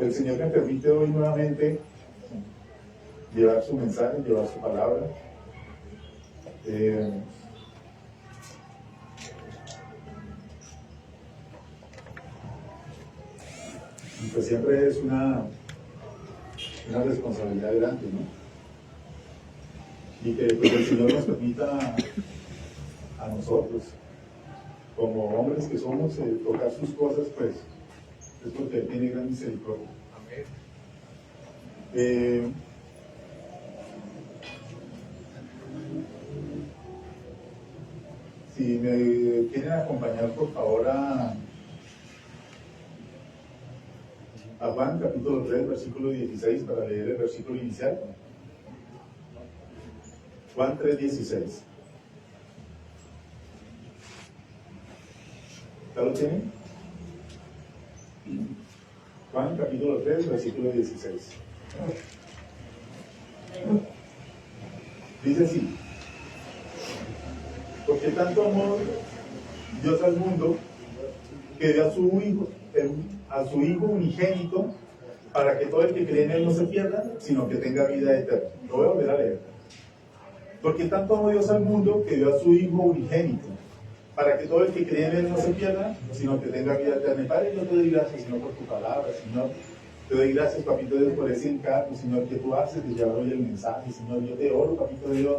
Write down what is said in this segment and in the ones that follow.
el Señor me permite hoy nuevamente llevar su mensaje, llevar su palabra. Y pues siempre es una responsabilidad grande, ¿no? Y que pues, el Señor nos permita a nosotros, como hombres que somos, tocar sus cosas, pues es porque Él tiene gran misericordia. Si me quieren acompañar, por favor, a Juan, capítulo 3, versículo 16, para leer el versículo inicial. Juan 3, 16. ¿Ya lo tienen? Juan, capítulo 3, versículo 16. Dice así: porque tanto amor Dios al mundo, que dio a su Hijo unigénito, para que todo el que cree en Él no se pierda, sino que tenga vida eterna. Lo voy a volver a leer. Porque tanto amó Dios al mundo, que dio a su Hijo unigénito, para que todo el que cree en Él no se pierda, sino que tenga vida eterna. Y Padre, yo te doy gracias, Señor, por tu palabra, Señor. Te doy gracias, Papito Dios, por ese encargo, Señor, que tú haces de llevar hoy el mensaje, Señor. Yo te oro, Papito Dios,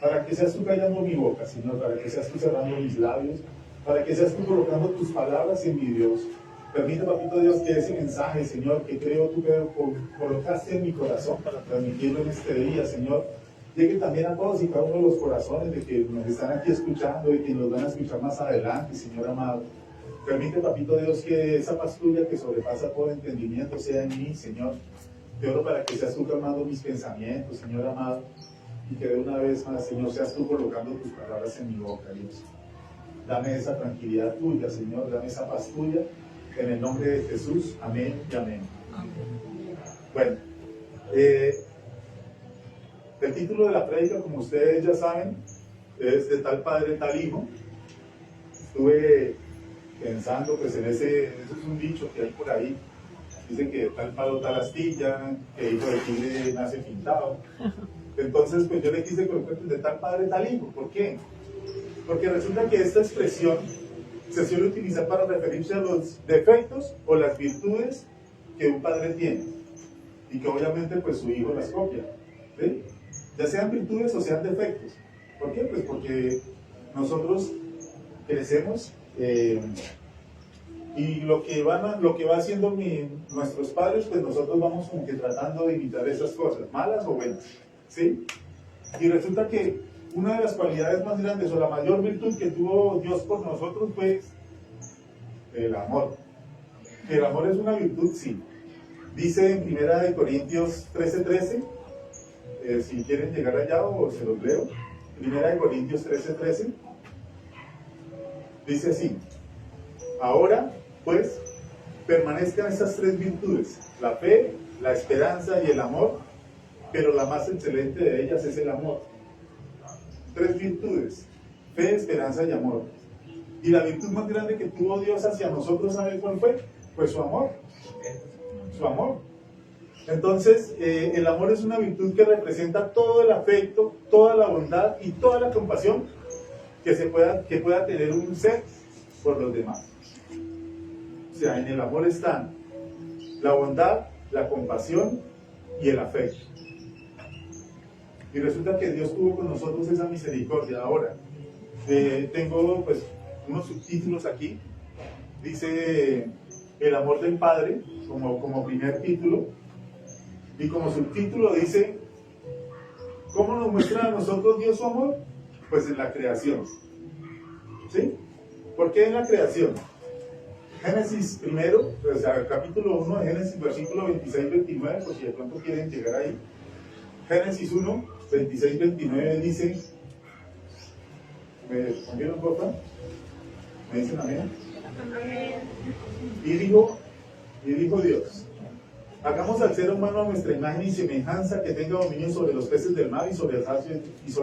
para que seas tú callando mi boca, Señor, para que seas tú cerrando mis labios, para que seas tú colocando tus palabras en mi Dios. Permite, Papito Dios, que ese mensaje, Señor, que creo tú que colocaste en mi corazón para transmitirlo en este día, Señor, llegue también a todos y cada uno de los corazones de que nos están aquí escuchando y que nos van a escuchar más adelante, Señor amado. Permite, Papito Dios, que esa paz tuya que sobrepasa todo entendimiento sea en mí, Señor. Te oro para que seas tú calmando mis pensamientos, Señor amado, y que de una vez más, Señor, seas tú colocando tus palabras en mi boca, Dios. Dame esa tranquilidad tuya, Señor, dame esa paz tuya, en el nombre de Jesús. Amén y amén. Bueno, el título de la prédica, como ustedes ya saben, es de tal padre, tal hijo. Estuve pensando, pues en ese es un dicho que hay por ahí. Dicen que tal palo, tal astilla, que hijo de tigre nace pintado. Entonces, pues yo le quise colocar de tal padre, tal hijo. ¿Por qué? Porque resulta que esta expresión se suele utilizar para referirse a los defectos o las virtudes que un padre tiene. Y que obviamente, pues su hijo las copia. ¿Sí? Ya sean virtudes o sean defectos. ¿Por qué? Pues porque nosotros crecemos y lo que va haciendo nuestros padres, pues nosotros vamos como que tratando de imitar esas cosas, malas o buenas, ¿sí? Y resulta que una de las cualidades más grandes o la mayor virtud que tuvo Dios por nosotros fue el amor. Que el amor es una virtud, sí. Dice en 1 Corintios 13:13, si quieren llegar allá o se los leo, 1 Corintios 13:13, dice así: ahora, pues, permanezcan estas tres virtudes, la fe, la esperanza y el amor, pero la más excelente de ellas es el amor. Tres virtudes: fe, esperanza y amor. Y la virtud más grande que tuvo Dios hacia nosotros, ¿saben cuál fue? Pues su amor. Su amor. Entonces, el amor es una virtud que representa todo el afecto, toda la bondad y toda la compasión que pueda tener un ser por los demás. O sea, en el amor están la bondad, la compasión y el afecto. Y resulta que Dios tuvo con nosotros esa misericordia. Ahora, tengo pues unos subtítulos aquí. Dice el amor del Padre como primer título. Y como subtítulo dice, ¿cómo nos muestra a nosotros Dios su amor? Pues en la creación. ¿Sí? ¿Por qué en la creación? Génesis primero, o sea, capítulo 1 de Génesis, versículo 26-29, por si de pronto quieren llegar ahí. Génesis 1, 26-29 dice, ¿me respondieron, por favor? ¿Me dicen amén? Y dijo Dios: hagamos al ser humano a nuestra imagen y semejanza, que tenga dominio sobre los peces del mar y sobre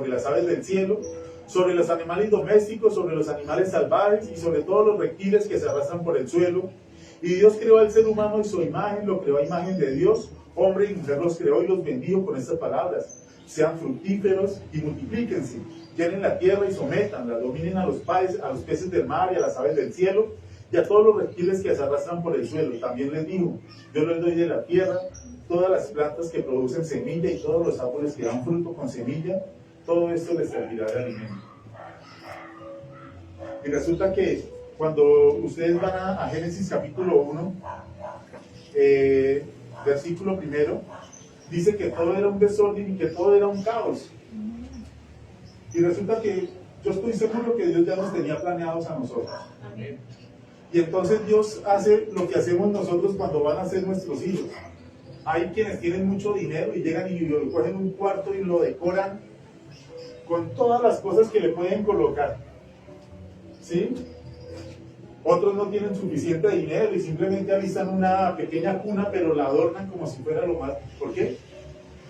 las aves del cielo, sobre los animales domésticos, sobre los animales salvajes y sobre todos los reptiles que se arrastran por el suelo. Y Dios creó al ser humano en su imagen, lo creó a imagen de Dios, hombre y mujer los creó y los bendijo con estas palabras. Sean fructíferos y multiplíquense, llenen la tierra y sométanla, dominen a los peces del mar y a las aves del cielo y a todos los reptiles que se arrastran por el suelo. También les dijo, yo les doy de la tierra todas las plantas que producen semilla y todos los árboles que dan fruto con semilla, todo esto les servirá de alimento. Y resulta que cuando ustedes van a Génesis capítulo 1, versículo primero, dice que todo era un desorden y que todo era un caos. Y resulta que yo estoy seguro que Dios ya nos tenía planeados a nosotros. Amén. Y entonces Dios hace lo que hacemos nosotros cuando van a ser nuestros hijos. Hay quienes tienen mucho dinero y llegan y cogen un cuarto y lo decoran con todas las cosas que le pueden colocar. ¿Sí? Otros no tienen suficiente dinero y simplemente alistan una pequeña cuna, pero la adornan como si fuera lo más. ¿Por qué?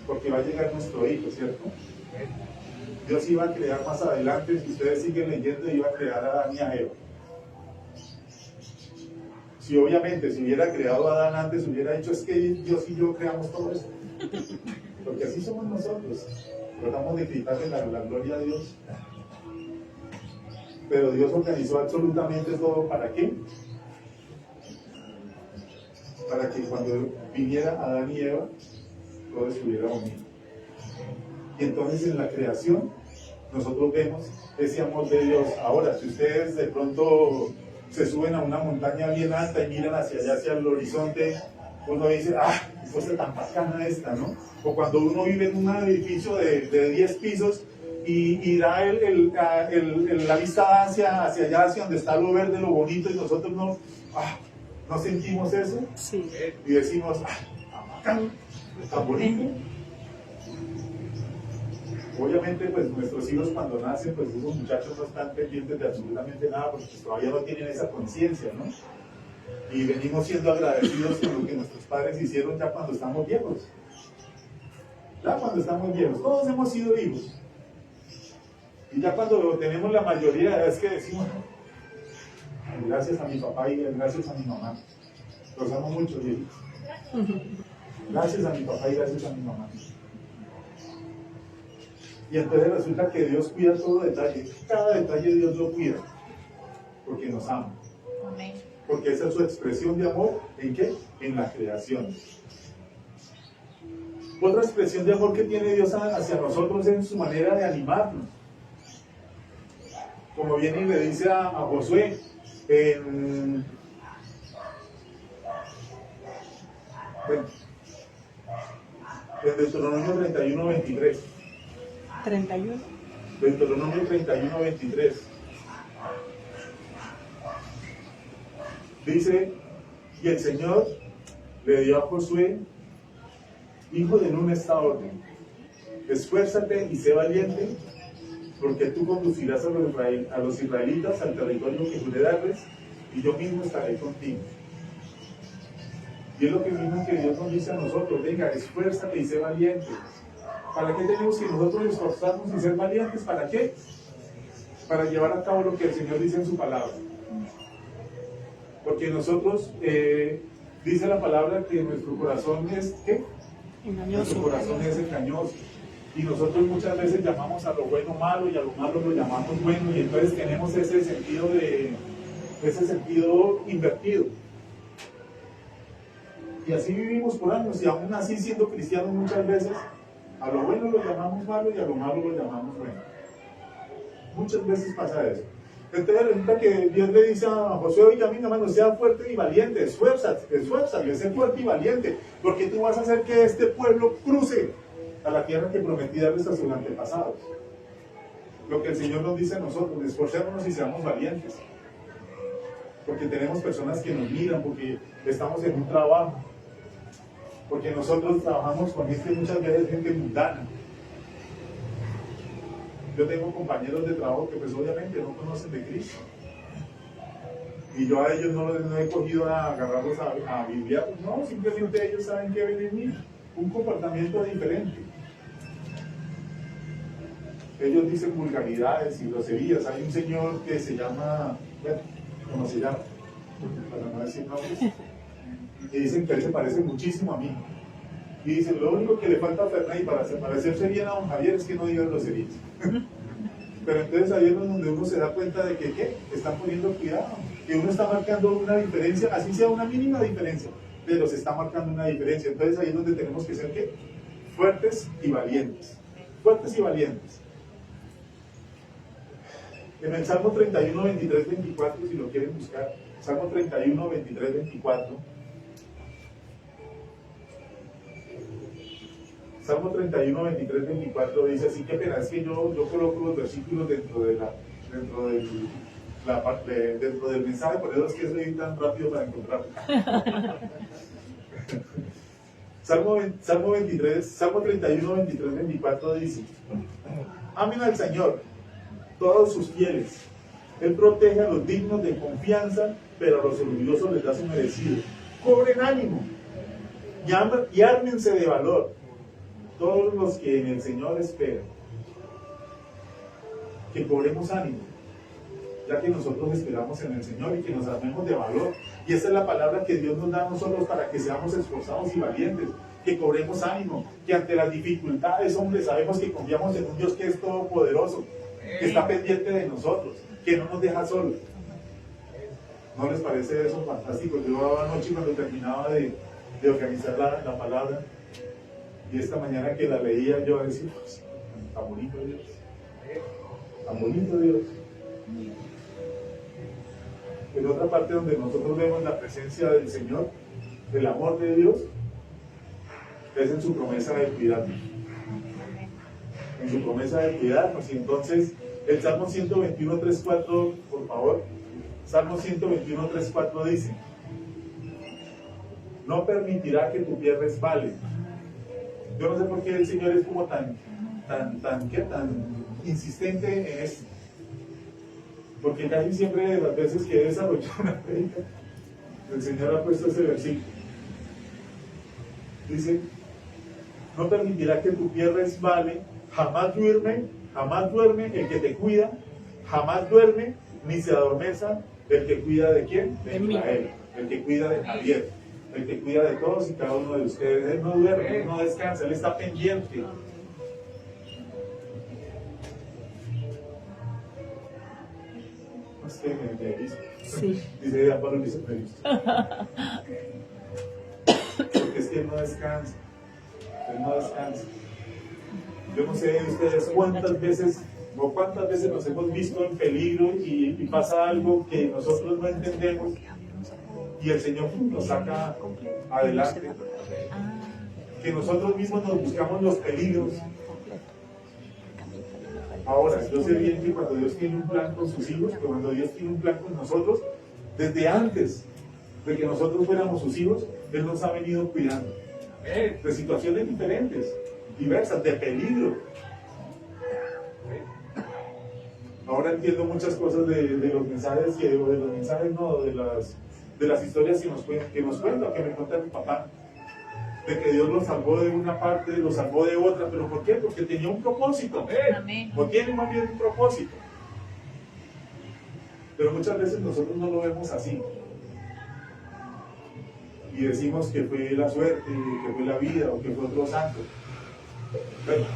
Porque va a llegar nuestro hijo, ¿cierto? Dios iba a crear más adelante, si ustedes siguen leyendo, iba a crear a Adán y a Eva. Si obviamente si hubiera creado a Adán antes, hubiera dicho, es que Dios y yo creamos todo esto. Porque así somos nosotros. Tratamos de quitarle la gloria a Dios. Pero Dios organizó absolutamente todo. ¿Para qué? Para que cuando viniera Adán y Eva, todo estuviera unido. Y entonces en la creación, nosotros vemos ese amor de Dios. Ahora, si ustedes de pronto se suben a una montaña bien alta y miran hacia allá, hacia el horizonte, uno dice, qué cosa tan bacana esta, ¿no? O cuando uno vive en un edificio de 10 pisos y da la vista hacia allá, hacia donde está lo verde, lo bonito, y nosotros no sentimos eso. Sí. Y decimos, bacano, tan bonito. Obviamente, pues nuestros hijos cuando nacen, pues esos muchachos no están pendientes de absolutamente nada, porque pues, todavía no tienen esa conciencia, ¿no? Y venimos siendo agradecidos con lo que nuestros padres hicieron ya cuando estamos viejos. Ya cuando estamos viejos, todos hemos sido hijos. Y ya cuando tenemos la mayoría, es que decimos, gracias a mi papá y gracias a mi mamá. Los amo mucho, viejitos. Gracias a mi papá y gracias a mi mamá. Y entonces resulta que Dios cuida todo detalle. Cada detalle Dios lo cuida. Porque nos ama. Amén. Porque esa es su expresión de amor. ¿En qué? En la creación. Otra expresión de amor que tiene Dios hacia nosotros es en su manera de animarnos. Como viene y le dice a Josué en Deuteronomio 31:23. 31. Deuteronomio 31:23. Dice, y el Señor le dio a Josué, hijo de Nun, esta orden: esfuérzate y sé valiente, porque tú conducirás a los israelitas al territorio que juré darles, y yo mismo estaré contigo. Y es lo que mismo que Dios nos dice a nosotros: venga, esfuérzate y sé valiente. ¿Para qué tenemos que nosotros esforzarnos y ser valientes? ¿Para qué? Para llevar a cabo lo que el Señor dice en su palabra. Porque nosotros, dice la palabra que nuestro corazón es, ¿qué? Engañoso. Nuestro corazón es engañoso. Y nosotros muchas veces llamamos a lo bueno malo y a lo malo lo llamamos bueno, y entonces tenemos ese sentido invertido. Y así vivimos por años, y aún así siendo cristianos muchas veces, a lo bueno lo llamamos malo y a lo malo lo llamamos bueno. Muchas veces pasa eso. Entonces resulta que Dios le dice a Josué: oiga, mi hermano, sea fuerte y valiente, esfuérzate, sé fuerte y valiente, porque tú vas a hacer que este pueblo cruce a la tierra que prometí darles a sus antepasados. Lo que el Señor nos dice a nosotros: esforcémonos y seamos valientes. Porque tenemos personas que nos miran, porque estamos en un trabajo, porque nosotros trabajamos con gente, muchas veces gente mundana. Yo tengo compañeros de trabajo que pues obviamente no conocen de Cristo, y yo a ellos no he cogido a agarrarlos a Biblia, no, simplemente ellos saben que ven en mí un comportamiento diferente. Ellos dicen vulgaridades y groserías. Hay un señor que se llama, bueno, ¿cómo se llama? Para no decir nombres, y dicen que él se parece muchísimo a mí. Y dicen, lo único que le falta a Fernández para parecerse bien a don Javier es que no diga groserías. Pero entonces ahí es donde uno se da cuenta de que ¿qué? Están poniendo cuidado, que uno está marcando una diferencia, así sea una mínima diferencia, pero se está marcando una diferencia. Entonces ahí es donde tenemos que ser ¿qué? Fuertes y valientes. Fuertes y valientes. En el Salmo 31, 23, 24, si lo quieren buscar, Salmo 31, 23, 24. Salmo 31, 23, 24 dice así, qué pena, es que yo coloco los versículos dentro del mensaje, por eso es que soy tan rápido para encontrarlo. Salmo 31, 23, 24 dice, amen al Señor, todos sus fieles. Él protege a los dignos de confianza, pero a los orgullosos les da su merecido. Cobren ánimo y ármense de valor. Todos los que en el Señor esperan, que cobremos ánimo, ya que nosotros esperamos en el Señor y que nos armemos de valor. Y esa es la palabra que Dios nos da a nosotros para que seamos esforzados y valientes, que cobremos ánimo, que ante las dificultades, hombre, sabemos que confiamos en un Dios que es todopoderoso, que está pendiente de nosotros, que no nos deja solos. ¿No les parece eso fantástico? Yo anoche cuando terminaba de organizar la palabra, y esta mañana que la leía yo decía, pues, tan bonito Dios, tan bonito Dios. En otra parte donde nosotros vemos la presencia del Señor, el amor de Dios, es en su promesa de cuidarnos. En su promesa de cuidarnos. Y entonces, el Salmo 121, 3, 4, por favor. Salmo 121, 3, 4 dice, no permitirá que tu pie resbale. Yo no sé por qué el Señor es como tan insistente en esto. Porque casi siempre de las veces que he desarrollado una prédica, el Señor ha puesto ese versículo. Dice, no permitirá que tu pie resbale, jamás duerme el que te cuida, jamás duerme ni se adormeza el que cuida de quién, de Israel, el que cuida de Javier, el que cuida de todos y cada uno de ustedes. Él no duerme, Él no descansa, Él está pendiente. Es que me he visto. Sí. Dice Pablo, dice me he visto. Porque es que Él no descansa. Él no descansa. Yo no sé de ustedes cuántas veces nos hemos visto en peligro y pasa algo que nosotros no entendemos y el Señor nos saca adelante. Que nosotros mismos nos buscamos los peligros. Ahora, yo sé bien que cuando Dios tiene un plan con sus hijos, que cuando Dios tiene un plan con nosotros, desde antes de que nosotros fuéramos sus hijos, Él nos ha venido cuidando de situaciones diferentes, diversas, de peligro. Ahora entiendo muchas cosas de los mensajes, de las historias que nos cuenta, que me cuenta mi papá, de que Dios lo salvó de una parte, lo salvó de otra. ¿Pero por qué? Porque tenía un propósito. O tiene más bien un propósito. Pero muchas veces nosotros no lo vemos así. Y decimos que fue la suerte, que fue la vida, o que fue otro santo. Bueno,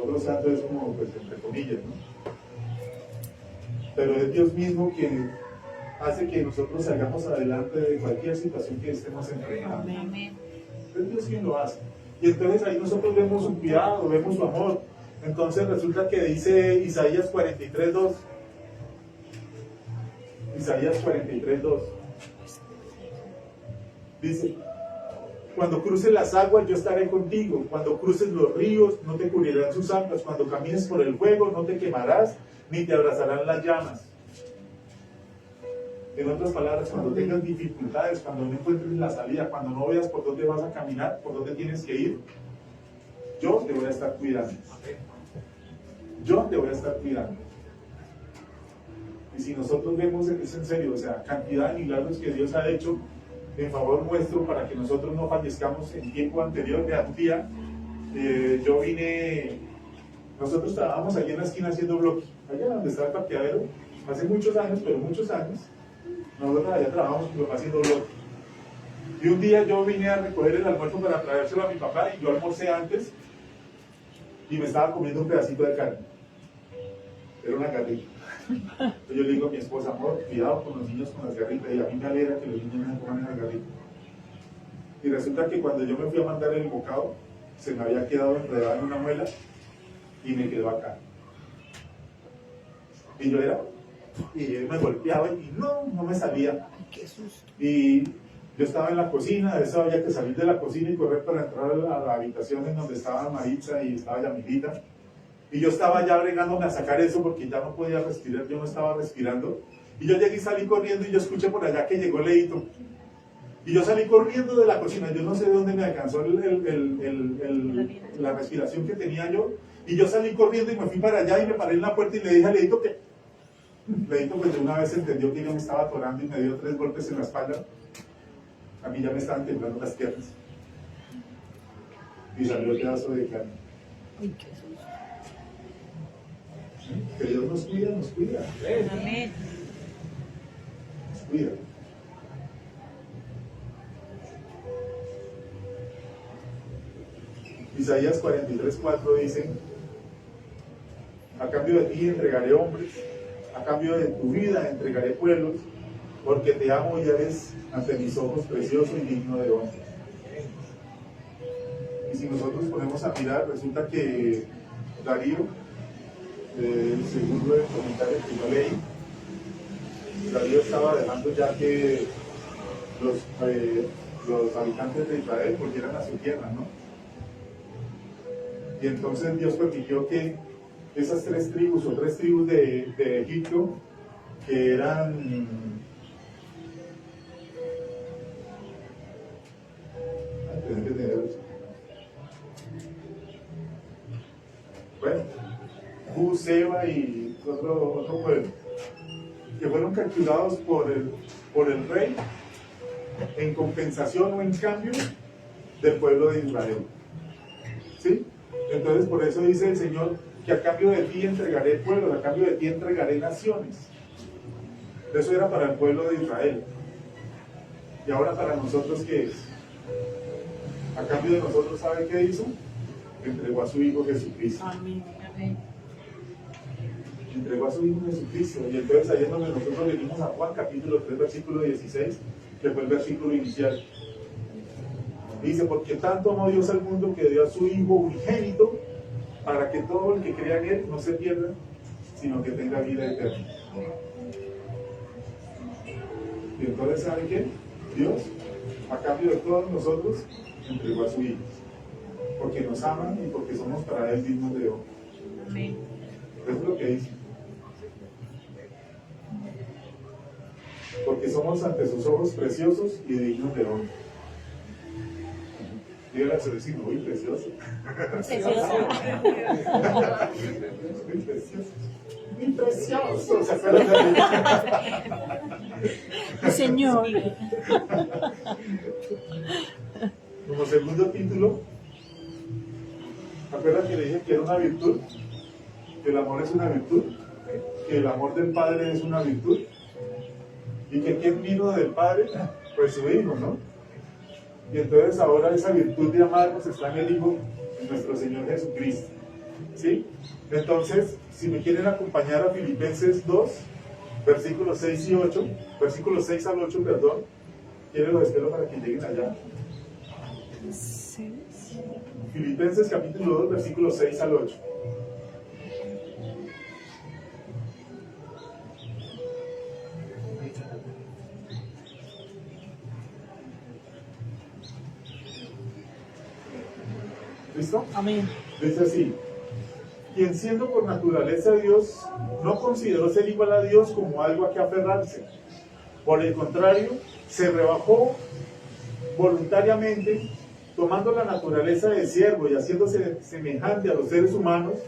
otro santo es como, pues, entre comillas, ¿no? Pero es Dios mismo quien hace que nosotros salgamos adelante de cualquier situación que estemos enfrentando. Es Dios quien lo hace. Y entonces ahí nosotros vemos su cuidado, vemos su amor. Entonces resulta que dice Isaías 43:2. Isaías 43:2. Dice, cuando cruces las aguas yo estaré contigo, cuando cruces los ríos no te cubrirán sus aguas, cuando camines por el fuego no te quemarás, ni te abrazarán las llamas. En otras palabras, cuando tengas dificultades, cuando no encuentres la salida, cuando no veas por dónde vas a caminar, por dónde tienes que ir, yo te voy a estar cuidando. Yo te voy a estar cuidando. Y si nosotros vemos, es en serio, o sea, cantidad de milagros que Dios ha hecho en favor nuestro para que nosotros no fallezcamos en tiempo anterior. De un día, yo vine, nosotros trabajamos allí en la esquina haciendo bloques, allá donde está el parqueadero, hace muchos años, pero muchos años, nosotros allá trabajamos haciendo bloques. Y un día yo vine a recoger el almuerzo para traérselo a mi papá y yo almorcé antes y me estaba comiendo un pedacito de carne. Era una garrita. Yo le digo a mi esposa, amor, cuidado con los niños con las garritas, y a mí me alegra que los niños no coman las garritas. Y resulta que cuando yo me fui a mandar el bocado, se me había quedado enredado en una muela y me quedó acá. Y yo él me golpeaba y no me salía. Qué susto. Y yo estaba en la cocina, de eso había que salir de la cocina y correr para entrar a la habitación en donde estaba Maritza y estaba Yamilita. Y yo estaba ya bregándome a sacar eso porque ya no podía respirar, yo no estaba respirando. Y yo llegué y salí corriendo y yo escuché por allá que llegó Leito. Y yo salí corriendo de la cocina, yo no sé de dónde me alcanzó la respiración que tenía yo. Y yo salí corriendo y me fui para allá y me paré en la puerta y le dije a Leito que... Leito pues de una vez entendió que yo me estaba atorando y me dio 3 golpes en la espalda. A mí ya me estaban temblando las piernas. Y salió el pedazo de carne. Ay, qué susto. Que Dios nos cuida, nos cuida. Amén. Nos cuida. Isaías 43:4 dice: a cambio de ti entregaré hombres, a cambio de tu vida entregaré pueblos, porque te amo y eres ante mis ojos precioso y digno de honra. Y si nosotros ponemos a mirar, resulta que Darío, según el comentario que yo leí, Darío estaba dejando ya que los habitantes de Israel volvieran a su tierra, ¿no? Y entonces Dios permitió que esas 3 tribus o 3 tribus de Egipto, que eran Seba y otro pueblo, que fueron capturados por el rey en compensación o en cambio del pueblo de Israel. ¿Sí? Entonces por eso dice el Señor que a cambio de ti entregaré pueblos, a cambio de ti entregaré naciones. Eso era para el pueblo de Israel. Y ahora para nosotros, ¿qué es? A cambio de nosotros, ¿sabe qué hizo? Entregó a su Hijo Jesucristo. Amén. Amén. Entregó a su Hijo Jesucristo. Y entonces ahí es donde nosotros venimos a Juan capítulo 3 versículo 16, que fue el versículo inicial. Dice: porque tanto amó Dios al mundo que dio a su Hijo unigénito, para que todo el que crea en Él no se pierda, sino que tenga vida eterna. Y entonces, ¿saben qué? Dios, a cambio de todos nosotros, entregó a su Hijo, porque nos aman y porque somos para Él dignos de honra. Amén. Eso es lo que dice. Porque somos ante sus ojos preciosos y dignos de honra. Dígale a su vecino: muy precioso. Precioso. Muy precioso. Muy precioso. ¿Se acuerdan de Señor. Como segundo título, ¿se acuerdan que le dije que era una virtud? Que el amor es una virtud, que el amor del Padre es una virtud, y que ¿quién vino del Padre? Pues su Hijo, ¿no? Y entonces ahora esa virtud de amarnos está en el Hijo, en nuestro Señor Jesucristo, ¿sí? Entonces, si me quieren acompañar a Filipenses 2, versículos 6 y 8, versículos 6 al 8, perdón, quiero los espero para que lleguen allá. Filipenses capítulo 2, versículos 6 al 8. ¿Listo? Amén. Dice así: quien siendo por naturaleza Dios, no consideró ser igual a Dios como algo a que aferrarse. Por el contrario, se rebajó voluntariamente, tomando la naturaleza de siervo y haciéndose semejante a los seres humanos,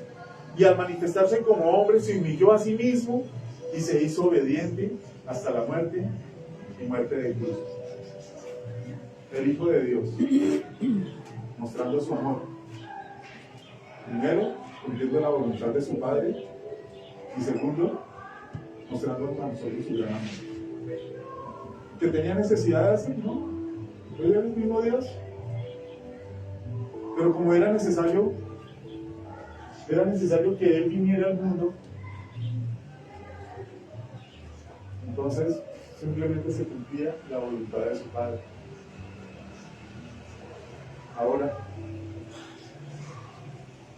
y al manifestarse como hombre se humilló a sí mismo y se hizo obediente hasta la muerte y muerte de cruz. El Hijo de Dios, mostrando su amor. Primero, cumpliendo la voluntad de su Padre, y segundo, mostrando a nosotros su gran amor. ¿Que tenía necesidades? No. Él era el mismo Dios. Pero como era necesario que Él viniera al mundo, entonces simplemente se cumplía la voluntad de su Padre. Ahora,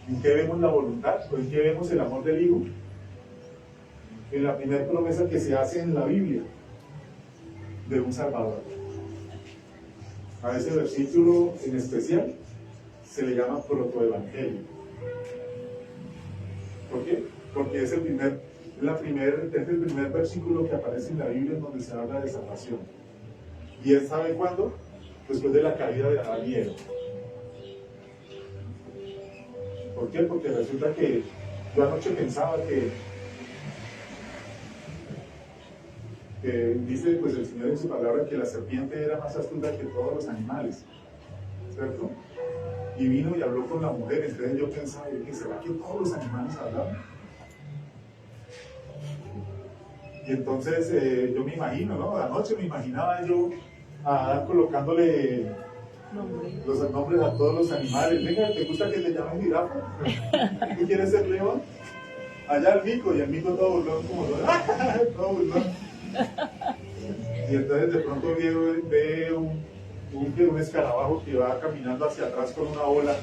¿en qué vemos la voluntad? ¿O en qué vemos el amor del Hijo? En la primera promesa que se hace en la Biblia de un Salvador. A ese versículo en especial se le llama protoevangelio. ¿Por qué? Porque es el primer versículo que aparece en la Biblia en donde se habla de salvación. ¿Y él sabe cuándo? Después de la caída de Adán y Eva. ¿Por qué? Porque resulta que yo anoche pensaba que dice pues el Señor en su palabra que la serpiente era más astuta que todos los animales, ¿cierto? Y vino y habló con la mujer. Entonces yo pensaba, ¿qué será que todos los animales hablaban? Y entonces yo me imagino, ¿no? Anoche me imaginaba yo a Adán colocándole los nombres a todos los animales. Venga, ¿te gusta que te llamen jirafa? ¿Tú quieres ser león? Allá el mico, y el mico todo burlón, como todo burlón. Y entonces de pronto ve un escarabajo que va caminando hacia atrás con una ola.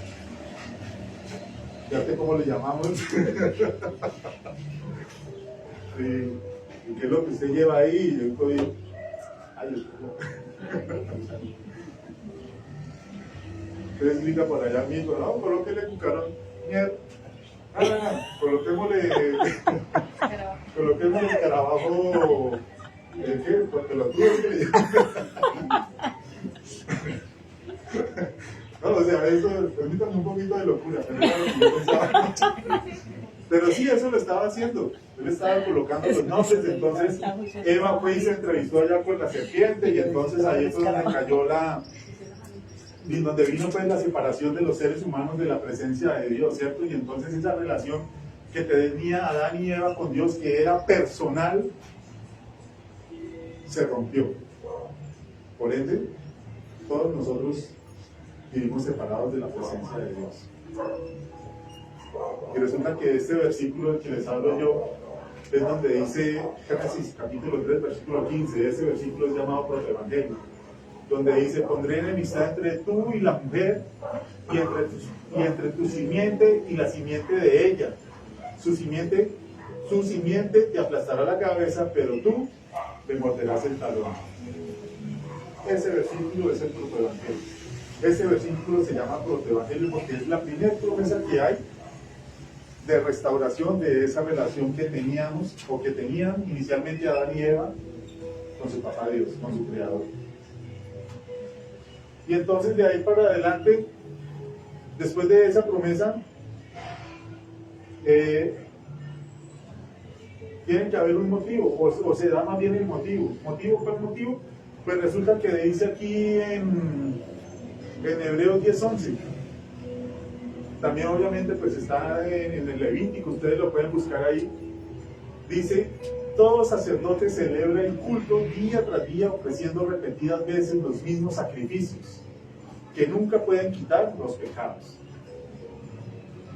Fíjate cómo le llamamos. ¿Y qué es lo que usted lleva ahí? Y yo estoy... Ay, entonces grita por allá mismo, no, colóquele cucarón, mierda. Coloquémosle escarabajo, ¿qué? Porque lo tuve que le llaman. No, o sea, eso, permítanme un poquito de locura, pero era lo que yo pensaba. Pero sí, eso lo estaba haciendo. Él estaba colocando los nombres. Entonces Eva fue y se entrevistó allá con la serpiente, y entonces ahí es donde cayó donde vino pues la separación de los seres humanos de la presencia de Dios, ¿cierto? Y entonces esa relación que tenía Adán y Eva con Dios, que era personal, se rompió. Por ende, todos nosotros vivimos separados de la presencia de Dios. Y resulta que este versículo del que les hablo yo es donde dice Génesis capítulo 3, versículo 15. Ese versículo es llamado protoevangelio, donde dice: pondré enemistad entre tú y la mujer, y entre tu simiente y la simiente de ella. Su simiente te aplastará la cabeza, pero tú le morderás el talón. Ese versículo es el protoevangelio. Ese versículo se llama protoevangelio porque es la primera promesa que hay de restauración de esa relación que teníamos, o que tenían inicialmente Adán y Eva con su papá Dios, con su creador. Y entonces de ahí para adelante, después de esa promesa, tiene que haber un motivo, o se da más bien el motivo. ¿Motivo? ¿Cuál motivo? Pues resulta que dice aquí en Hebreos 10:11. También obviamente pues está en el Levítico, ustedes lo pueden buscar ahí. Dice: todo sacerdote celebra el culto día tras día, ofreciendo repetidas veces los mismos sacrificios, que nunca pueden quitar los pecados.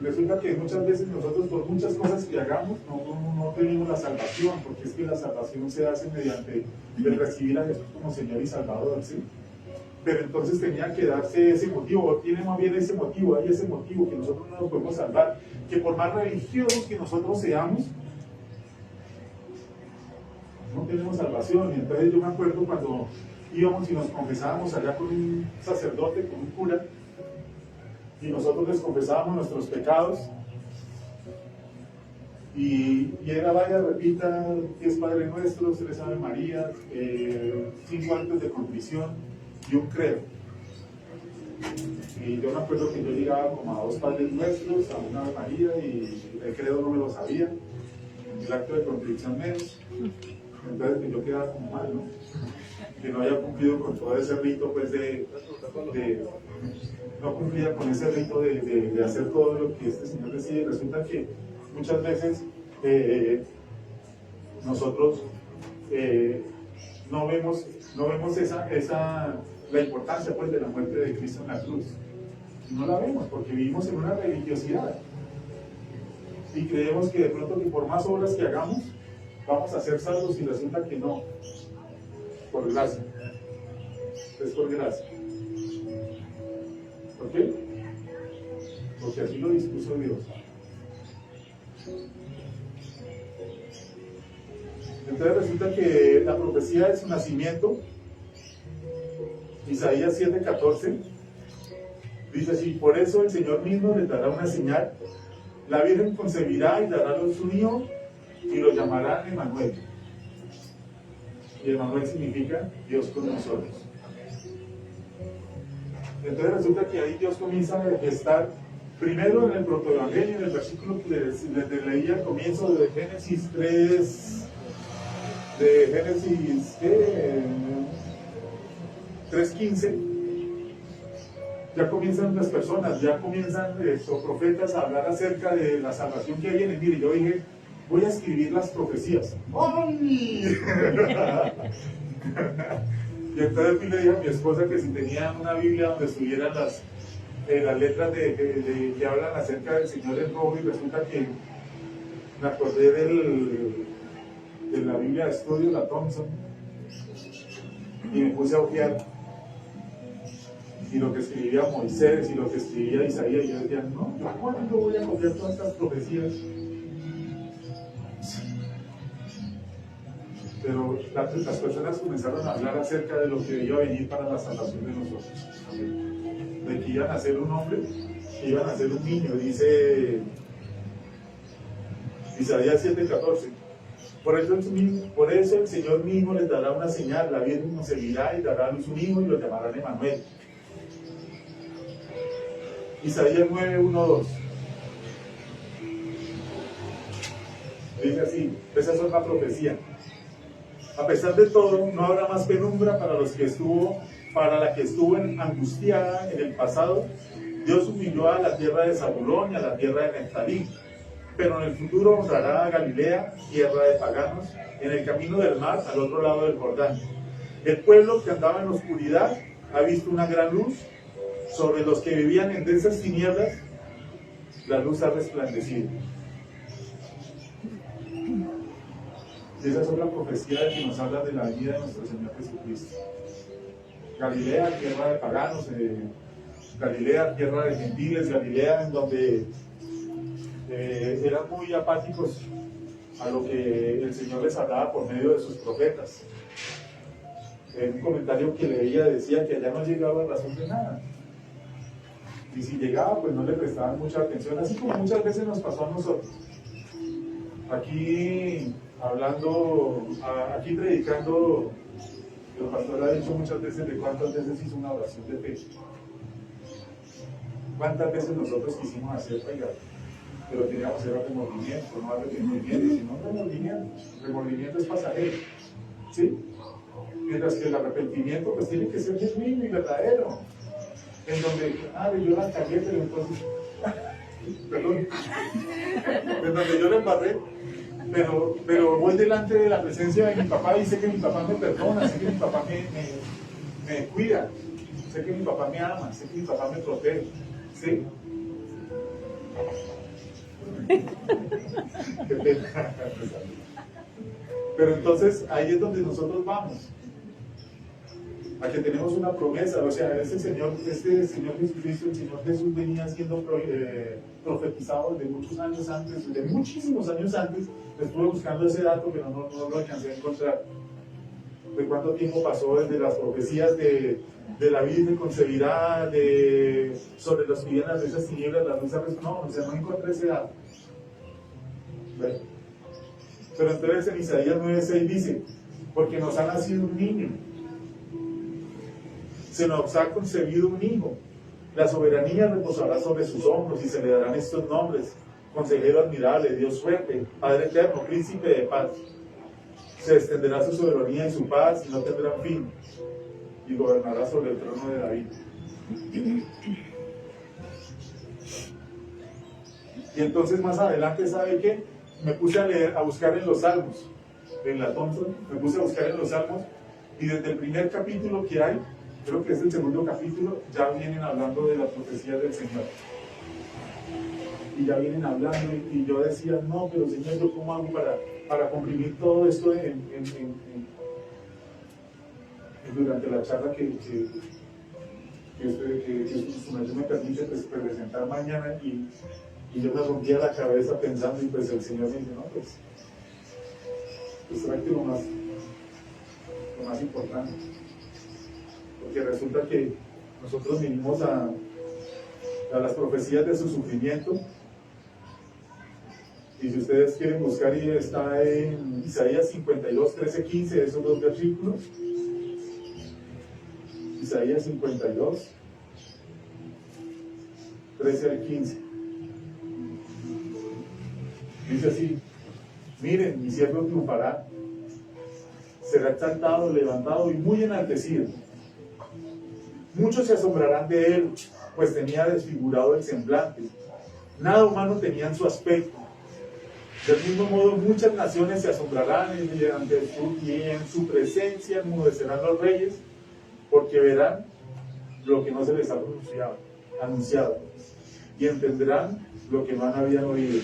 Resulta que muchas veces nosotros, por muchas cosas que hagamos, no tenemos la salvación, porque es que la salvación se hace mediante el recibir a Jesús como Señor y Salvador, ¿sí? Pero entonces tenía que darse ese motivo, o tiene más bien ese motivo, hay ese motivo, que nosotros no nos podemos salvar, que por más religiosos que nosotros seamos, no tenemos salvación. Y entonces yo me acuerdo cuando íbamos y nos confesábamos allá con un sacerdote, con un cura, y nosotros les confesábamos nuestros pecados, y era: vaya, repita 10 Padre Nuestros, 3 Ave María, 5 actos de contrición y un credo. Y yo me acuerdo que yo llegaba como a 2 Padres Nuestros, a una Ave María, y el credo no me lo sabía, el acto de contrición menos. Entonces yo quedaba como mal, ¿no? Que no había cumplido con todo ese rito, pues no cumplía con ese rito de hacer todo lo que este Señor decía. Y resulta que muchas veces nosotros no vemos la importancia pues de la muerte de Cristo en la cruz. No la vemos porque vivimos en una religiosidad y creemos que de pronto que por más obras que hagamos vamos a ser salvos y resulta que no, por gracia, es por gracia. ¿Por qué? Porque así lo dispuso Dios. Entonces resulta que la profecía de su nacimiento, Isaías 7:14, dice así: por eso el Señor mismo les dará una señal, la Virgen concebirá y dará a luz un hijo y lo llamarán Emmanuel. Y Emmanuel significa Dios con nosotros. Entonces resulta que ahí Dios comienza a gestar, primero en el protoevangelio, en el versículo que les leí al comienzo de Génesis 3, de Génesis 3:15, ya comienzan las personas, ya comienzan estos profetas a hablar acerca de la salvación que hay en el. Mire, yo dije, voy a escribir las profecías. ¡Ay! Y entonces le dije a mi esposa que si tenían una Biblia donde estuvieran las letras que hablan acerca del Señor en rojo, y resulta que me acordé de la Biblia de estudio, la Thompson, y me puse a ojear y lo que escribía Moisés y lo que escribía Isaías, y yo decía, no, ¿cuándo voy a copiar todas estas profecías? Pero las personas comenzaron a hablar acerca de lo que iba a venir para la salvación de nosotros, de que iban a ser un hombre, que iban a ser un niño. Dice Isaías 7:14, por eso el Señor mismo les dará una señal, la Virgen concebirá y dará a luz un hijo y lo llamarán Emmanuel. Isaías 9:1-2 dice así, esa es otra profecía: a pesar de todo, no habrá más penumbra para la que estuvo angustiada en el pasado. Dios humilló a la tierra de Zabulón y a la tierra de Neftalí, pero en el futuro honrará a Galilea, tierra de paganos, en el camino del mar, al otro lado del Jordán. El pueblo que andaba en la oscuridad ha visto una gran luz. Sobre los que vivían en densas tinieblas, la luz ha resplandecido. Y esa es otra profecía que nos habla de la venida de nuestro Señor Jesucristo. Galilea, tierra de paganos, Galilea, tierra de gentiles, Galilea en donde eran muy apáticos a lo que el Señor les hablaba por medio de sus profetas. En un comentario que leía decía que allá no llegaba razón de nada. Y si llegaba, pues no le prestaban mucha atención, así como muchas veces nos pasó a nosotros. Aquí predicando, el pastor ha dicho muchas veces de cuántas veces hizo una oración de fe. ¿Cuántas veces nosotros quisimos hacer, oiga, pero teníamos que hacer remordimiento, no arrepentimiento, sino remordimiento? Remordimiento es pasajero, ¿sí? Mientras que el arrepentimiento pues tiene que ser genuino y verdadero. En donde, yo la cagué, pero entonces, perdón, en donde yo la embarré, pero voy delante de la presencia de mi papá y sé que mi papá me perdona, sé que mi papá me cuida, sé que mi papá me ama, sé que mi papá me protege, ¿sí? Qué pena. Pero entonces ahí es donde nosotros vamos, a que tenemos una promesa. O sea, este Señor Jesucristo, el Señor Jesús, venía siendo profetizado desde muchos años antes, desde muchísimos años antes. Estuve buscando ese dato, pero no lo alcancé a encontrar. ¿De cuánto tiempo pasó desde las profecías de la Virgen concebirá, sobre los que vienen a esas tinieblas, la luz? No, no encontré ese dato. ¿Ven? Pero entonces en Isaías 9:6 dice, porque nos ha nacido un niño, se nos ha concebido un hijo, la soberanía reposará sobre sus hombros y se le darán estos nombres: Consejero admirable, Dios fuerte, Padre eterno, Príncipe de paz. Se extenderá su soberanía y su paz y no tendrán fin, y gobernará sobre el trono de David. Y entonces más adelante, ¿sabe qué? Me puse a buscar en los Salmos, en la Thompson, me puse a buscar en los Salmos, y desde el primer capítulo que hay, creo que es el segundo capítulo, ya vienen hablando de la profecía del Señor. Y ya vienen hablando, y yo decía, no, pero Señor, ¿yo cómo hago para comprimir todo esto durante la charla que su merced me permite presentar mañana? Y yo me rompía la cabeza pensando, y pues el Señor me dice, no, pues tráete lo más importante. Porque resulta que nosotros vinimos a las profecías de su sufrimiento. Y si ustedes quieren buscar, y está en Isaías 52, 13, 15, esos dos versículos. Isaías 52, 13 al 15. Dice así: miren, mi siervo triunfará, será exaltado, levantado y muy enaltecido. Muchos se asombrarán de él, pues tenía desfigurado el semblante. Nada humano tenía en su aspecto. Del mismo modo, muchas naciones se asombrarán y en su presencia enmudecerán los reyes, porque verán lo que no se les ha anunciado, y entenderán lo que no habían oído.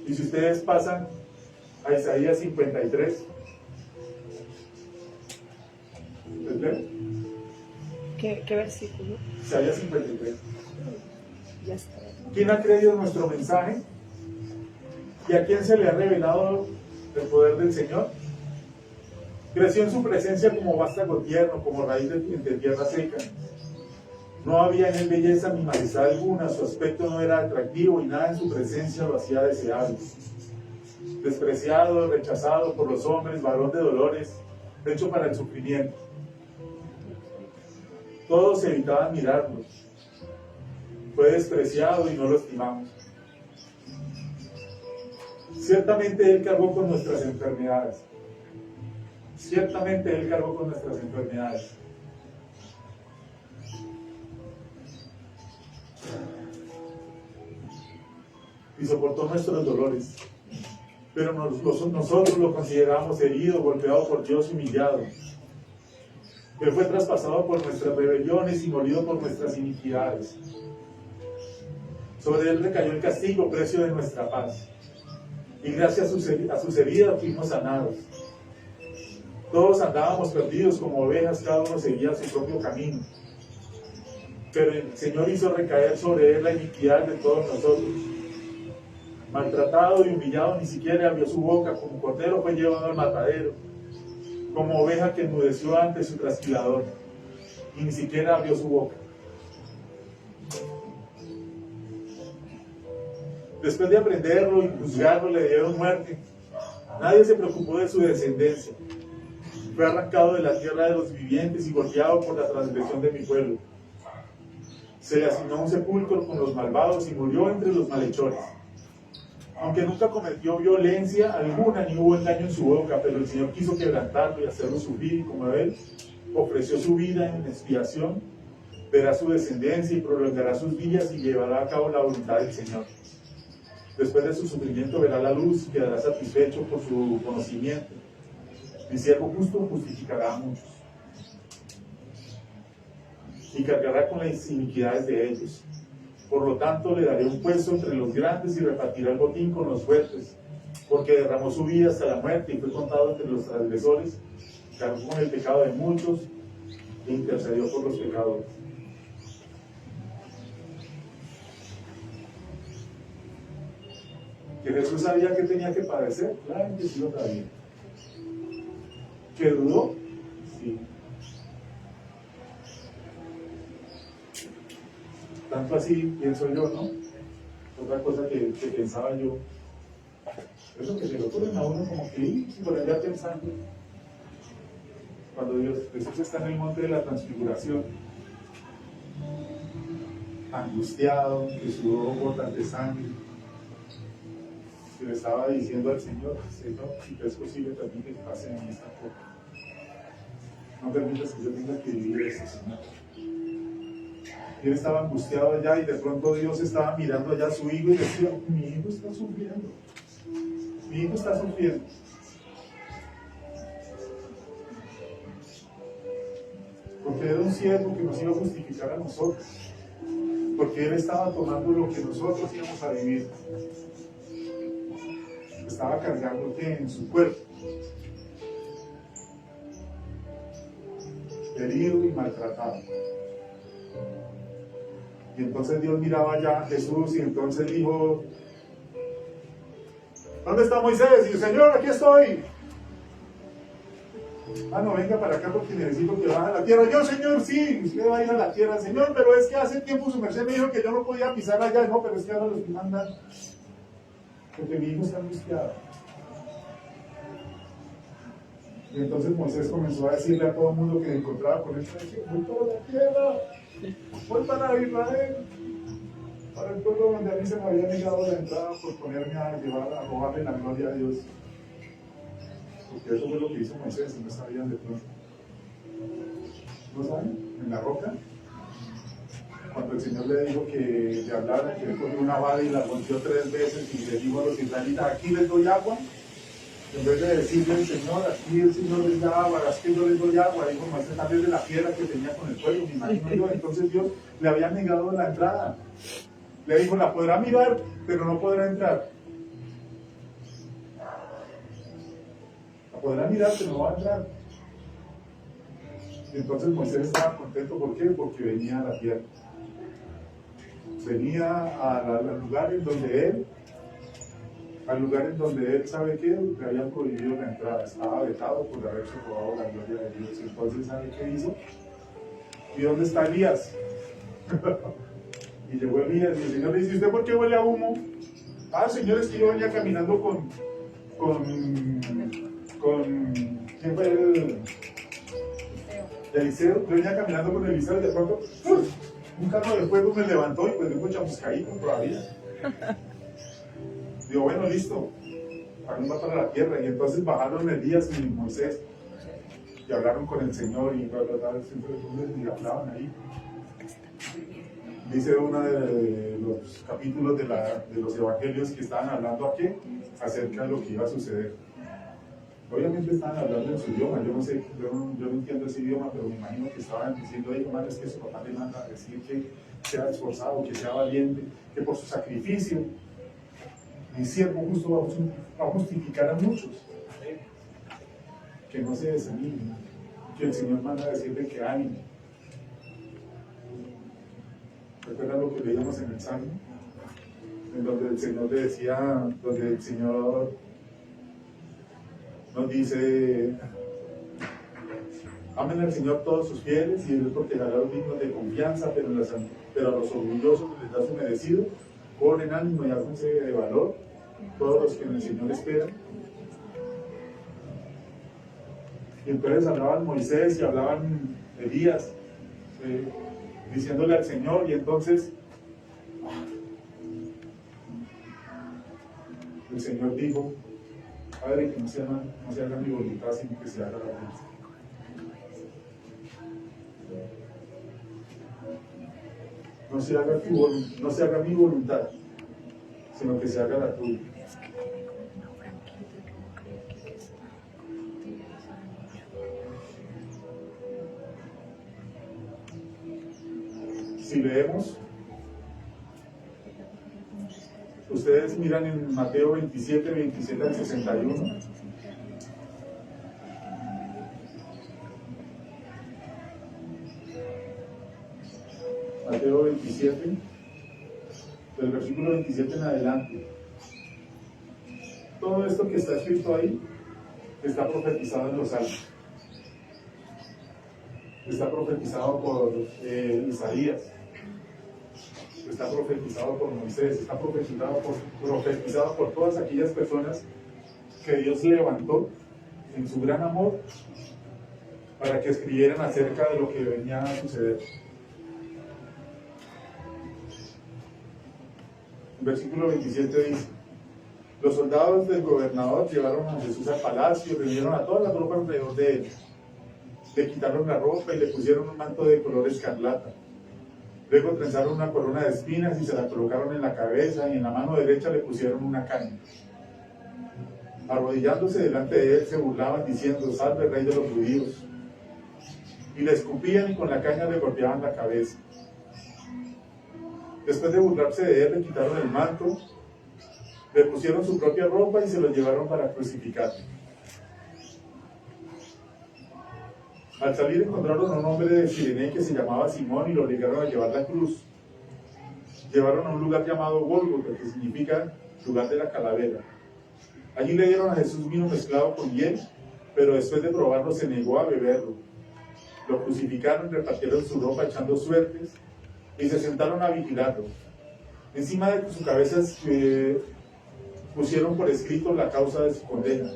Y si ustedes pasan a Isaías 53, ¿les leen? ¿Qué versículo? Isaías 53. Ya está. ¿Quién ha creído nuestro mensaje? ¿Y a quién se le ha revelado el poder del Señor? Creció en su presencia como vástago tierno, como raíz de tierra seca. No había en él belleza ni majestad alguna, su aspecto no era atractivo y nada en su presencia lo hacía deseable. Despreciado, rechazado por los hombres, varón de dolores, hecho para el sufrimiento. Todos evitaban mirarlo. Fue despreciado y no lo estimamos. Ciertamente Él cargó con nuestras enfermedades. Ciertamente Él cargó con nuestras enfermedades. Y soportó nuestros dolores. Pero nosotros lo consideramos herido, golpeado por Dios, humillado. Él fue traspasado por nuestras rebeliones y molido por nuestras iniquidades. Sobre Él recayó el castigo, precio de nuestra paz. Y gracias a sus heridas fuimos sanados. Todos andábamos perdidos como ovejas, cada uno seguía su propio camino. Pero el Señor hizo recaer sobre Él la iniquidad de todos nosotros. Maltratado y humillado, ni siquiera abrió su boca, como cordero fue llevado al matadero, como oveja que enmudeció ante su trasquilador, y ni siquiera abrió su boca. Después de aprenderlo y juzgarlo, le dieron muerte. Nadie se preocupó de su descendencia. Fue arrancado de la tierra de los vivientes y golpeado por la transgresión de mi pueblo. Se le asignó un sepulcro con los malvados y murió entre los malhechores. Aunque nunca cometió violencia alguna ni hubo engaño en su boca, pero el Señor quiso quebrantarlo y hacerlo sufrir, y como él ofreció su vida en expiación, verá su descendencia y prolongará sus días y llevará a cabo la voluntad del Señor. Después de su sufrimiento verá la luz y quedará satisfecho por su conocimiento. Mi siervo justo justificará a muchos y cargará con las iniquidades de ellos. Por lo tanto, le daré un puesto entre los grandes y repartirá el botín con los fuertes, porque derramó su vida hasta la muerte y fue contado entre los transgresores, cargó con el pecado de muchos e intercedió por los pecadores. ¿Que Jesús sabía que tenía que padecer? Claro que sí lo sabía. ¿Que dudó? Sí. Tanto así pienso yo, ¿no? Otra cosa que pensaba yo, eso que se le ocurre a uno como que ir por allá pensando, cuando Jesús está en el monte de la transfiguración, angustiado, que sudó gotas de sangre, que le estaba diciendo al Señor, Señor, si te es posible, permite que pase en esta copa. No permitas que yo tenga que vivir esto, Señor. Y él estaba angustiado allá y de pronto Dios estaba mirando allá a su hijo y decía, mi hijo está sufriendo. Mi hijo está sufriendo. Porque siervo que nos iba a justificar a nosotros, porque Él estaba tomando lo que nosotros íbamos a vivir. Estaba cargando ¿qué? En su cuerpo, herido y maltratado. Y entonces Dios miraba allá a Jesús y entonces dijo: ¿dónde está Moisés? Y el Señor, aquí estoy. Ah, no, venga para acá porque necesito que baje a la tierra. Yo, Señor, sí, usted va a ir a la tierra. Señor, pero es que hace tiempo su merced me dijo que yo no podía pisar allá. No, pero es que ahora lo estoy mandando, porque mi hijo está angustiado. Y entonces Moisés comenzó a decirle a todo el mundo que se encontraba con él: voy para la tierra, voy para Israel, para el pueblo donde a mí se me había negado la entrada por ponerme a robarle la gloria a Dios. Porque eso fue lo que hizo Moisés, no sabían de pronto. ¿No saben? En la roca, cuando el Señor le dijo que le hablara, que él cogió una vara y la golpeó 3 veces y le dijo a los israelitas: aquí les doy agua. En vez de decirle al Señor: aquí el Señor les da agua, es que yo les doy agua, dijo Moisés: tal vez de la piedra que tenía con el fuego, me imagino yo. Entonces Dios le había negado la entrada. Le dijo: la podrá mirar, pero no podrá entrar. La podrá mirar, pero no va a entrar. Y entonces Moisés estaba contento. ¿Por qué? Porque venía a la tierra. Venía al lugar en donde él, ¿sabe qué? Le habían prohibido la entrada. Estaba vetado por haberse robado la gloria de Dios. Entonces, ¿sabe qué hizo? ¿Y dónde está Elías? Y llegó Elías y el Señor le dice: ¿usted por qué huele a humo? Ah, Señor, es que yo venía caminando con ¿quién fue el? Eliseo. Yo venía caminando con Eliseo y de pronto un carro de fuego me levantó y pues vengo chamuscadito todavía. Digo: bueno, listo, va para la tierra. Y entonces bajaron Elías y Moisés y hablaron con el Señor y siempre hablaban ahí. Dice uno de los capítulos de los evangelios que estaban hablando aquí acerca de lo que iba a suceder. Obviamente estaban hablando en su idioma. Yo no sé, yo no entiendo ese idioma, pero me imagino que estaban diciendo: oye, hermano, es que su papá le manda a decir que sea esforzado, que sea valiente, que por su sacrificio mi siervo justo va a justificar a muchos, que no se desanimen, que el Señor manda a decirle que ánimo. ¿Recuerdan lo que leíamos en el Salmo? En donde el Señor le decía, donde el Señor nos dice: amen al Señor todos sus fieles y Él protegerá a los dignos de confianza, pero a los orgullosos les da su merecido. Cobren ánimo y háganse de valor todos los que en el Señor esperan. Y entonces hablaban Moisés y hablaban Elías, diciéndole al Señor. Y entonces el Señor dijo: Padre, que no se haga mi voluntad, sino que se haga la tuya. No se haga mi voluntad, sino que se haga la tuya. Si leemos, ustedes miran en Mateo 27, 27 al 61. Mateo 27, del versículo 27 en adelante. Todo esto que está escrito ahí está profetizado en los Salmos. Está profetizado por Isaías. Está profetizado por Moisés. Está profetizado por todas aquellas personas que Dios levantó en su gran amor para que escribieran acerca de lo que venía a suceder. El versículo 27 dice: los soldados del gobernador llevaron a Jesús al palacio, reunieron a toda la tropa alrededor de él. Le quitaron la ropa y le pusieron un manto de color escarlata. Luego trenzaron una corona de espinas y se la colocaron en la cabeza, y en la mano derecha le pusieron una caña. Arrodillándose delante de él, se burlaban diciendo: salve, rey de los judíos. y le escupían y con la caña le golpeaban la cabeza. Después de burlarse de él, le quitaron el manto, le pusieron su propia ropa y se lo llevaron para crucificarlo. Al salir encontraron a un hombre de Cirene que se llamaba Simón y lo obligaron a llevar la cruz. Llevaron a un lugar llamado Gólgota, que significa lugar de la calavera. Allí le dieron a Jesús vino mezclado con hiel, pero después de probarlo se negó a beberlo. Lo crucificaron, repartieron su ropa echando suertes y se sentaron a vigilarlo. Encima de su cabeza pusieron por escrito la causa de su condena.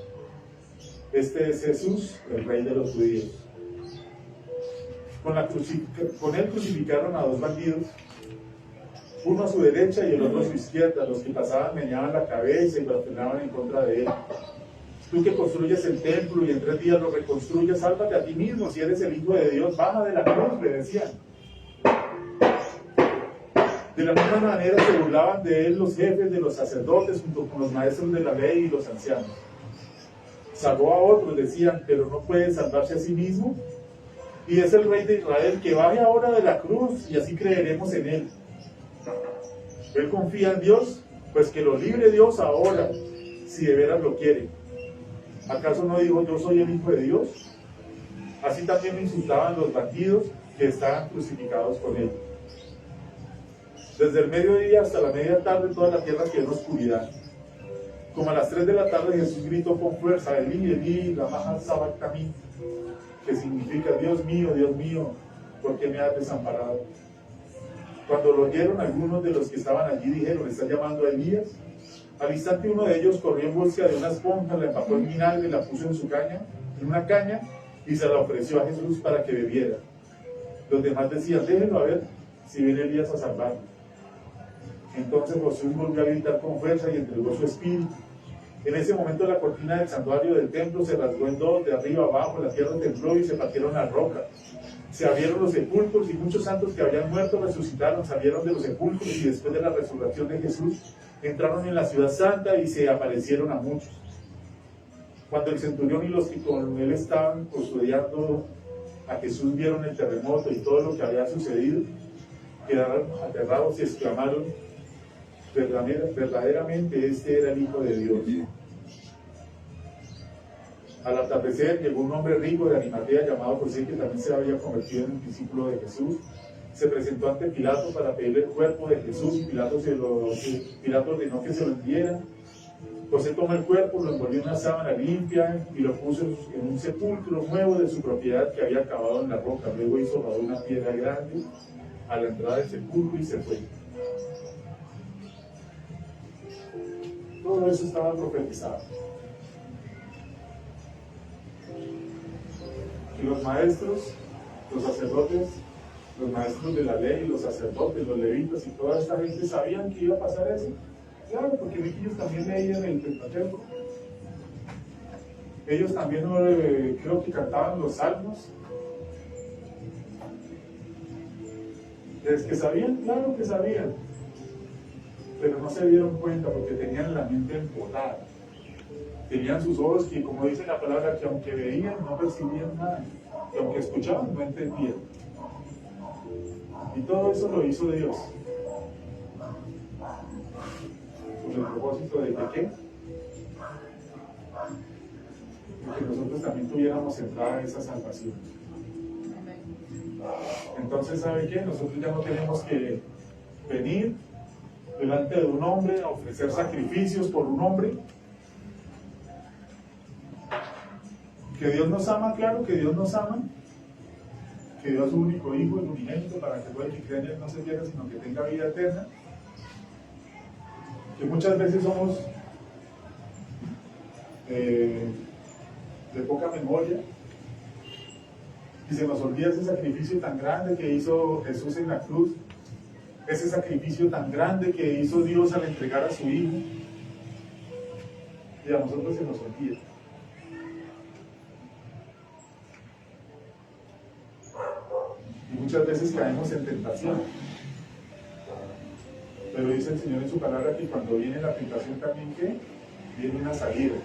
Este es Jesús, el Rey de los judíos. Con él crucificaron a dos bandidos, uno a su derecha y el otro a su izquierda. Los que pasaban meneaban la cabeza y blasfemaban en contra de él. Tú que construyes el templo y en 3 días lo reconstruyes, sálvate a ti mismo. Si eres el Hijo de Dios, baja de la cruz, le decían. De la misma manera se burlaban de él los jefes de los sacerdotes junto con los maestros de la ley y los ancianos. Salvó a otros, decían, pero no puede salvarse a sí mismo. Y es el Rey de Israel, que baje ahora de la cruz y así creeremos en él. Él confía en Dios, pues que lo libre Dios ahora, si de veras lo quiere. ¿Acaso no digo yo soy el Hijo de Dios? Así también lo insultaban los bandidos que estaban crucificados con él. Desde el mediodía hasta la media tarde toda la tierra quedó en oscuridad. Como a las 3 de la tarde Jesús gritó con fuerza, Elí, Elí, lama sabactani, que significa Dios mío, ¿por qué me has desamparado? Cuando lo oyeron, algunos de los que estaban allí dijeron, ¿está llamando a Elías? Al instante uno de ellos corrió en busca de una esponja, la empapó en vinagre, la puso en una caña, y se la ofreció a Jesús para que bebiera. Los demás decían, déjenlo a ver si viene Elías a salvarlo. Entonces Jesús volvió a gritar con fuerza y entregó su espíritu. En ese momento la cortina del santuario del templo se rasgó en dos, de arriba abajo, la tierra tembló y se partieron las rocas. Se abrieron los sepulcros y muchos santos que habían muerto resucitaron, salieron de los sepulcros y después de la resurrección de Jesús entraron en la ciudad santa y se aparecieron a muchos. Cuando el centurión y los que con él estaban custodiando a Jesús vieron el terremoto y todo lo que había sucedido, quedaron aterrados y exclamaron, verdaderamente este era el Hijo de Dios. Al atardecer llegó un hombre rico de Arimatea llamado José, que también se había convertido en un discípulo de Jesús. Se presentó ante Pilato para pedirle el cuerpo de Jesús y Pilato ordenó que se lo diera. José tomó el cuerpo, lo envolvió en una sábana limpia y lo puso en un sepulcro nuevo de su propiedad que había cavado en la roca. Luego hizo rodar una piedra grande a la entrada del sepulcro y se fue. Todo eso estaba profetizado. Y los maestros, los sacerdotes, los maestros de la ley, los sacerdotes, los levitas y toda esta gente sabían que iba a pasar eso. Claro, porque ellos también leían el Pentateuco. Ellos también creo que cantaban los salmos. ¿Es que sabían? Claro que sabían. Pero no se dieron cuenta porque tenían la mente embotada. Tenían sus ojos que, como dice la palabra, que aunque veían no percibían nada, que aunque escuchaban no entendían. Y todo eso lo hizo Dios. Con el propósito de que ¿qué? De que nosotros también tuviéramos entrada en esa salvación. Entonces, ¿sabe qué? Nosotros ya no tenemos que venir delante de un hombre a ofrecer sacrificios por un hombre. Que Dios nos ama, claro que Dios nos ama, que Dios es su único Hijo, el unigénito, para que todo el que cree en Él no se pierda, sino que tenga vida eterna. Que muchas veces somos de poca memoria y se nos olvida ese sacrificio tan grande que hizo Jesús en la cruz, ese sacrificio tan grande que hizo Dios al entregar a su Hijo, y a nosotros se nos olvida. Y muchas veces caemos en tentación. Pero dice el Señor en su palabra que cuando viene la tentación también, ¿qué? Viene una salida.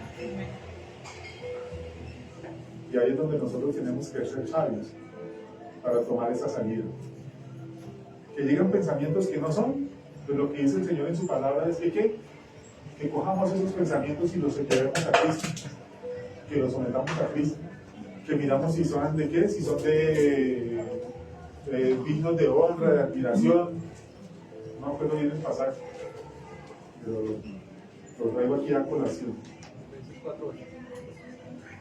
Y ahí es donde nosotros tenemos que ser sabios. para tomar esa salida. Que llegan pensamientos que no son, pues lo que dice el Señor en su palabra es que cojamos esos pensamientos y los llevemos a Cristo, que los sometamos a Cristo, que miramos si son de qué, si son de dignos de honra, de admiración. No me acuerdo bien el pasaje, pero lo traigo aquí a colación.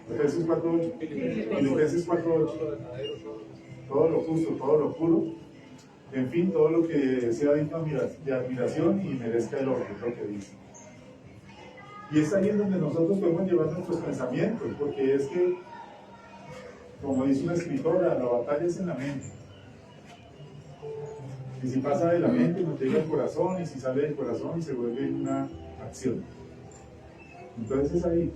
Efesios 4:8. Filipenses 4:8. Todo lo justo, todo lo puro, en fin, todo lo que sea digno de admiración y merezca el orden, lo que dice. Y es ahí en donde nosotros podemos llevar nuestros pensamientos, porque es que, como dice una escritora, la batalla es en la mente. Y si pasa de la mente, nos llega al corazón, y si sale del corazón, se vuelve una acción. Entonces es ahí.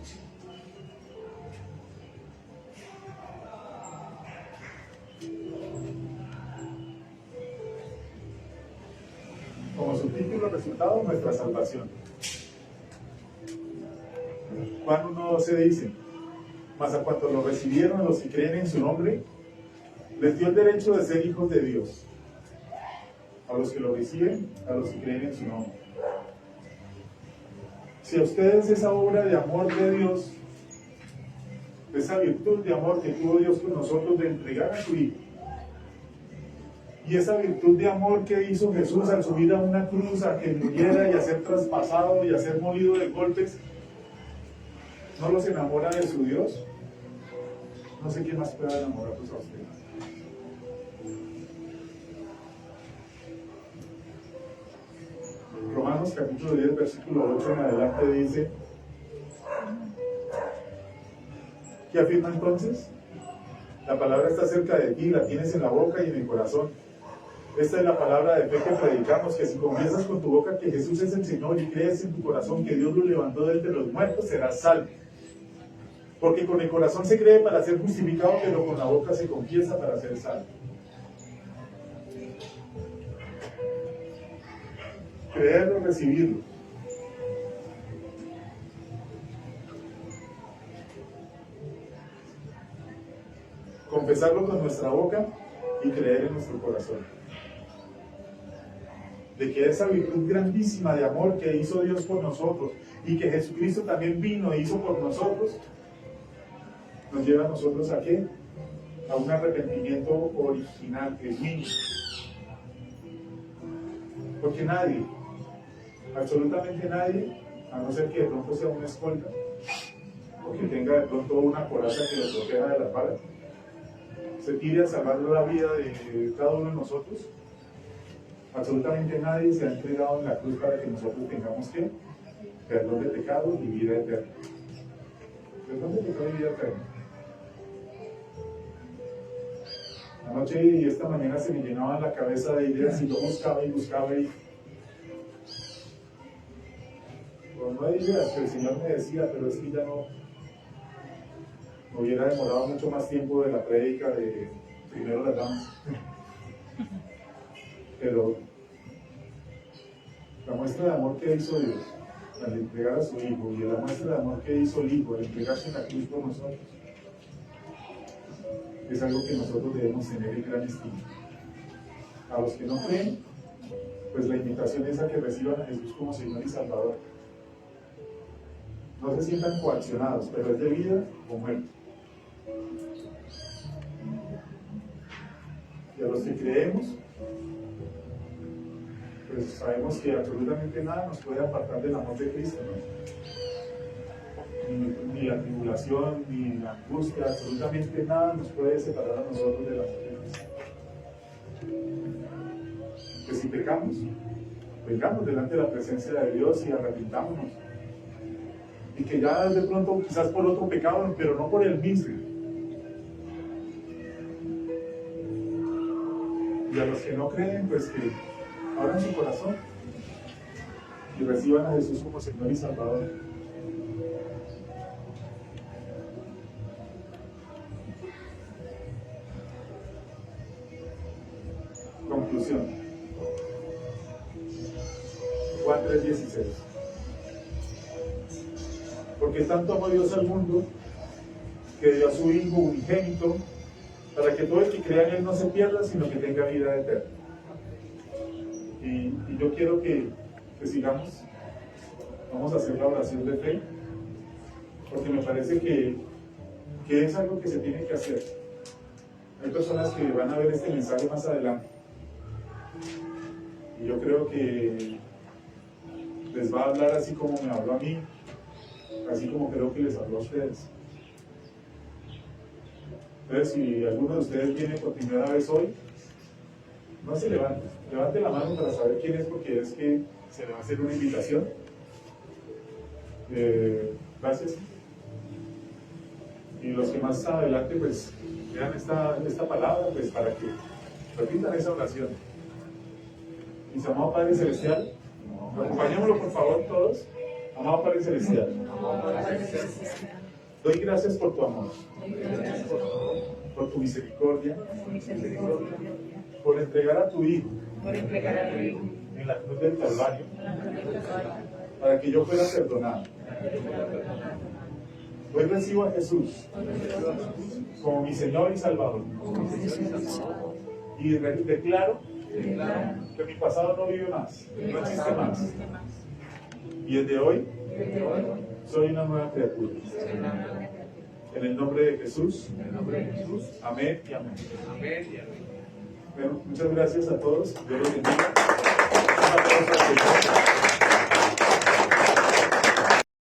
Como subtítulo, resultado, nuestra salvación. Juan 1:12 dice: mas a cuantos lo recibieron, a los que creen en su nombre, les dio el derecho de ser hijos de Dios. A los que lo reciben, a los que creen en su nombre. Si a ustedes esa obra de amor de Dios, esa virtud de amor que tuvo Dios con nosotros de entregar a su Hijo, y esa virtud de amor que hizo Jesús al subir a una cruz, a que muriera y a ser traspasado y a ser molido de golpes, ¿no los enamora de su Dios? No sé qué más pueda enamorarlos a ustedes. Romanos capítulo 10, versículo 8 en adelante dice: ¿qué afirma entonces? La palabra está cerca de ti, la tienes en la boca y en el corazón. Esta es la palabra de fe que predicamos, que si confiesas con tu boca que Jesús es el Señor y crees en tu corazón que Dios lo levantó de entre los muertos, serás salvo. Porque con el corazón se cree para ser justificado, pero con la boca se confiesa para ser salvo. Creerlo, recibirlo. Confesarlo con nuestra boca y creer en nuestro corazón. De que esa virtud grandísima de amor que hizo Dios por nosotros y que Jesucristo también vino e hizo por nosotros, nos lleva a nosotros ¿a qué? A un arrepentimiento original, genuino. Porque nadie, absolutamente nadie, a no ser que de pronto sea una escolta, o que tenga de pronto una coraza que lo proteja de las balas, se tire a salvar la vida de cada uno de nosotros. Absolutamente nadie se ha entregado en la cruz para que nosotros tengamos ¿qué? Perdón de pecados y vida eterna. Perdón de pecado y vida eterna. Anoche y esta mañana se me llenaba la cabeza de ideas y yo buscaba y pues no hay ideas que el Señor me decía, pero es que ya no hubiera demorado mucho más tiempo de la prédica de primero las damas. Pero la muestra de amor que hizo Dios al entregar a su Hijo y la muestra de amor que hizo el Hijo al entregarse en la cruz por nosotros es algo que nosotros debemos tener en gran estima. A los que no creen, pues la invitación es a que reciban a Jesús como Señor y Salvador. No se sientan coaccionados, pero es de vida o muerte. Y a los que creemos, pues sabemos que absolutamente nada nos puede apartar del amor de Cristo, ¿no? Ni la tribulación, ni la angustia, absolutamente nada nos puede separar a nosotros del amor de Cristo. Que si pecamos, vengamos delante de la presencia de Dios y arrepentámonos. Y que ya de pronto, quizás por otro pecado, pero no por el mismo. Y a los que no creen, pues que abran su corazón y reciban a Jesús como Señor y Salvador. Conclusión. Juan 3:16. Porque tanto amó Dios al mundo que dio a su Hijo unigénito para que todo el que crea en Él no se pierda, sino que tenga vida eterna. Y yo quiero que sigamos, vamos a hacer la oración de fe, porque me parece que es algo que se tiene que hacer. Hay personas que van a ver este mensaje más adelante, y yo creo que les va a hablar así como me habló a mí, así como creo que les habló a ustedes. Entonces, si alguno de ustedes viene por primera vez hoy, no se levante la mano para saber quién es, porque es que se le va a hacer una invitación. Gracias. Y los que más adelante, pues, vean esta palabra, pues, para que repitan esa oración. Mis amado Padre Celestial, acompañémoslo por favor todos. Amado Padre Celestial, doy gracias por tu amor, por tu misericordia, por entregar a tu Hijo en la cruz del Calvario para que yo fuera perdonado. Hoy recibo a Jesús como mi Señor y Salvador y declaro que mi pasado no vive más, no existe más, y desde hoy soy una nueva criatura. En el nombre de Jesús, amén y amén. Bueno, muchas gracias a todos. Dios los bendiga. Un aplauso al Señor.